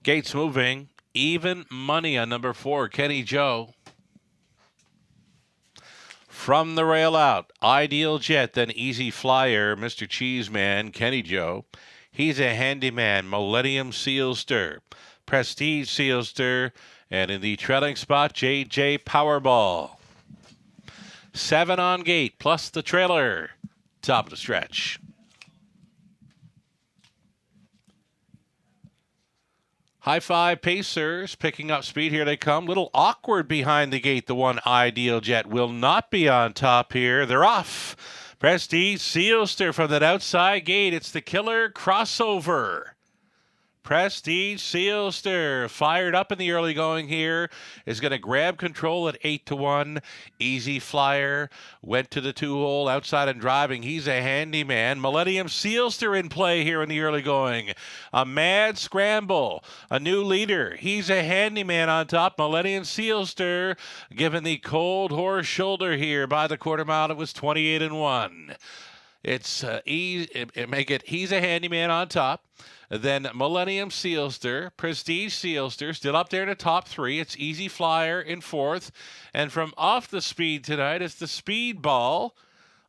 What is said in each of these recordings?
Gates moving. Even money on number 4, Kenny Joe. From the rail out, Ideal Jet, then Easy Flyer, Mr. Cheeseman, Kenny Joe. He's a handyman, Millennium Seal Stir, Prestige Seal Stir, and in the trailing spot, JJ Powerball. 7 on gate, plus the trailer. Top of the stretch. High Five Pacers picking up speed. Here they come. Little awkward behind the gate. The one Ideal Jet will not be on top here. They're off. Prestige Sealster from that outside gate. It's the killer crossover. Prestige Sealster fired up in the early going here is going to grab control at 8-1. Easy Flyer went to the 2-hole outside and driving. He's a handyman. Millennium Sealster in play here in the early going. A mad scramble. A new leader. He's a handyman on top. Millennium Sealster given the cold horse shoulder here by the quarter mile. It was 28-1. It's he's a handyman on top. Then Millennium Sealster, Prestige Sealster, still up there in the top 3. It's Easy Flyer in 4th. And from off the speed tonight, it's the Speedball.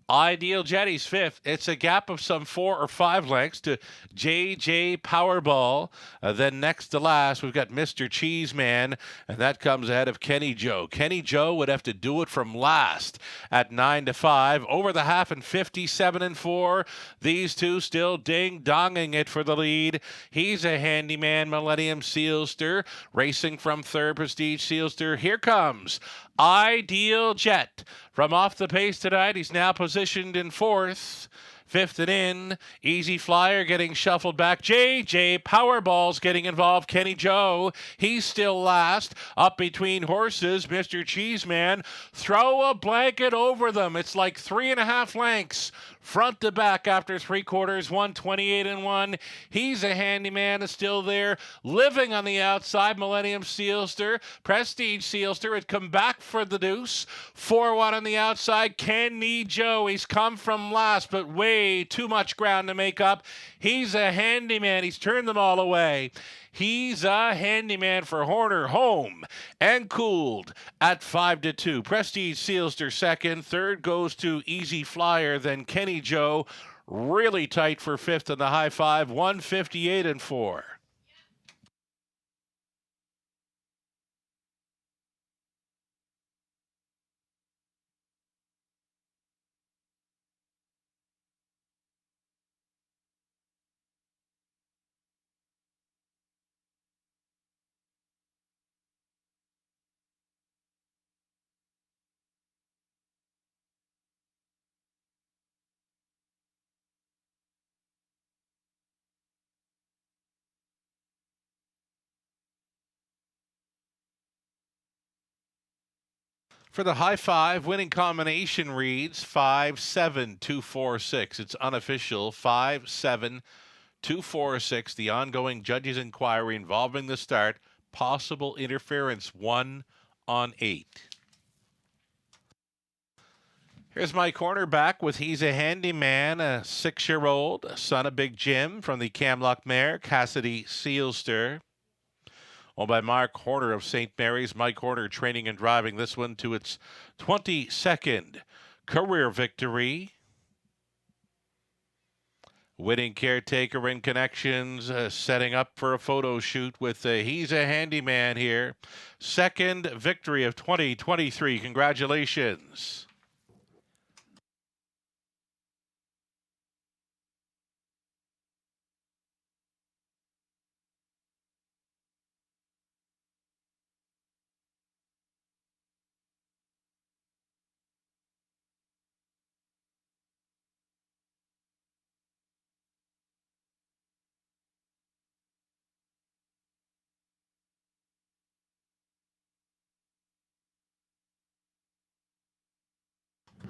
Ideal Jetty's 5th. It's a gap of some 4 or 5 lengths to JJ Powerball. Then next to last, we've got Mr. Cheeseman, and that comes ahead of Kenny Joe. Kenny Joe would have to do it from last at 9-5. Over the half and 57-4. These two still ding-donging it for the lead. He's a handyman, Millennium Sealster, racing from 3rd, Prestige Sealster. Here comes Ideal Jet from off the pace tonight. He's now positioned in 4th. 5th and in. Easy Flyer getting shuffled back. JJ Powerball's getting involved. Kenny Joe, he's still last. Up between horses, Mr. Cheeseman. Throw a blanket over them. It's like 3.5 lengths. Front to back after 3/4, 128-1. He's a handyman, is still there. Living on the outside, Millennium Sealster. Prestige Sealster had come back for the deuce. 4-1 on the outside. Kenny Joe, he's come from last, but way too much ground to make up. He's a handyman. He's turned them all away. He's a handyman for Horner, home and cooled at 5-2. Prestige Sealster 2nd. 3rd goes to Easy Flyer. Then Kenny Joe, really tight for 5th in the high 5, 158-4. For the high 5, winning combination reads 5-7-2-4-6. It's unofficial, 5-7-2-4-6. The ongoing judges' inquiry involving the start. Possible interference, 1 on 8. Here's my cornerback with He's a Handyman, a 6-year-old, son of Big Jim from the Camlock mare, Cassidy Sealster. Owned by Mark Horner of St. Mary's. Mike Horner training and driving this one to its 22nd career victory. Winning caretaker in connections, setting up for a photo shoot with He's a Handyman here. 2nd victory of 2023. Congratulations.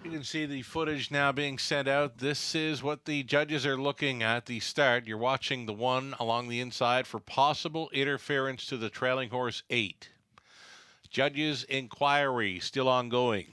You can see the footage now being sent out. This is what the judges are looking at the start. You're watching the one along the inside for possible interference to the trailing horse 8. Judges' inquiry still ongoing.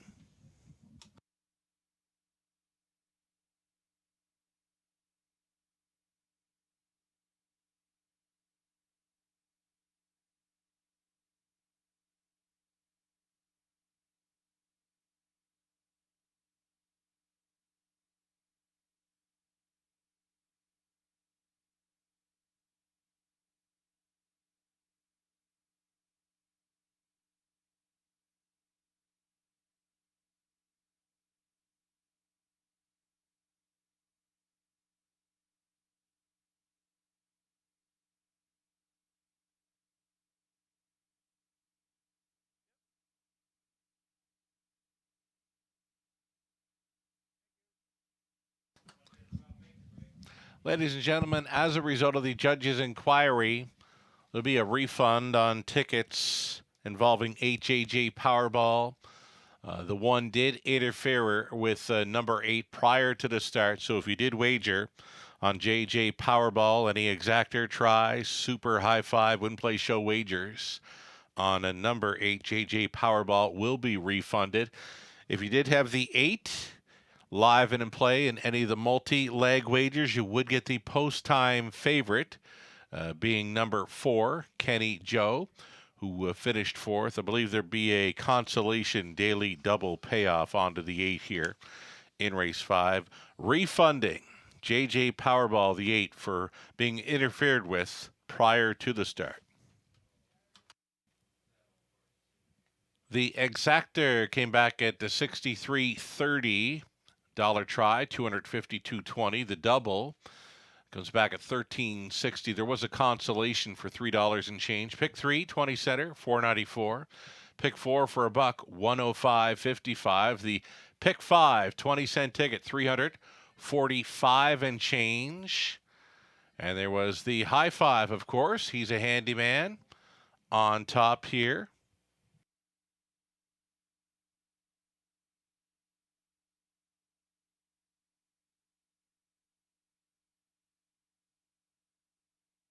Ladies and gentlemen, as a result of the judge's inquiry, there'll be a refund on tickets involving HJJ Powerball. The one did interfere with number 8 prior to the start, so if you did wager on JJ Powerball, any exactor, try, super, high five, win, play, show wagers on a number 8 JJ Powerball will be refunded. If you did have the 8 live and in play in any of the multi-leg wagers, you would get the post-time favorite, being number 4, Kenny Joe, who finished 4th. I believe there'd be a consolation daily double payoff onto the 8 here in race 5, refunding JJ Powerball the 8 for being interfered with prior to the start. The exactor came back at the $63.30 try, $252.20. The double comes back at $13.60. There was a consolation for $3 and change. Pick 3, 20 center, $4.94. Pick 4 for a buck, $105.55. The pick 5, 20-cent ticket, $345 and change. And there was the high five, of course. He's a handyman on top here.